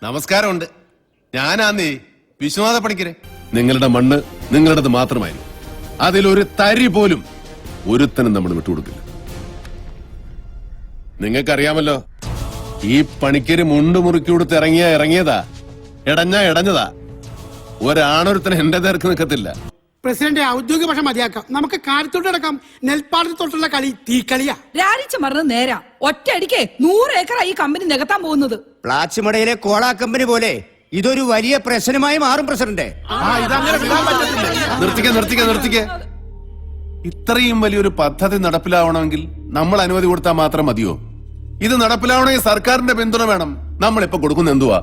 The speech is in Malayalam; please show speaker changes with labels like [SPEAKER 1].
[SPEAKER 1] നമസ്കാരമുണ്ട്. ഞാനാന്നേ വിശ്വനാഥ പണിക്കരെ. നിങ്ങളുടെ മണ്ണ് നിങ്ങളുടേത് മാത്രമായിരുന്നു. അതിലൊരു തരി പോലും ഒരുത്തനും നമ്മൾ വിട്ടുകൊടുക്കില്ല. നിങ്ങൾക്കറിയാമല്ലോ, ഈ പണിക്കര് മുണ്ട് മുറുക്കി കൊടുത്ത് ഇറങ്ങിയതാ, ഇടഞ്ഞതാ. ഒരാണൊരുത്തന് എന്റെ നേർക്ക് നിൽക്കത്തില്ല.
[SPEAKER 2] പ്രസിഡന്റ്, ഔദ്യോഗിക ഭാഷ മതിയാക്കാം. നമുക്ക് കാര്യത്തോട്ട് കിടക്കാം. നെൽപ്പാടത്ത് തൊട്ടുള്ള കളി തീക്കളിയാ.
[SPEAKER 3] രാജിച്ച് മറന്ന് നേരാ. ഒറ്റയടിക്ക് 100 ഏക്കറായി ഈ കമ്പനി നികത്താൻ പോകുന്നത്.
[SPEAKER 4] പ്ലാച്ചിമടയിലെ കോള കമ്പനി പോലെ ഇതൊരു വലിയ പ്രശ്നമായി മാറും പ്രസിഡന്റ്.
[SPEAKER 1] നിർത്തിക്കേ. ഇത്രയും വലിയൊരു പദ്ധതി നടപ്പിലാവണമെങ്കിൽ നമ്മൾ അനുമതി കൊടുത്താൽ മാത്രം മതിയോ? ഇത് നടപ്പിലാവണമെങ്കിൽ സർക്കാരിന്റെ പിന്തുണ വേണം. നമ്മളിപ്പോ കൊടുക്കുന്ന എന്തുവാ?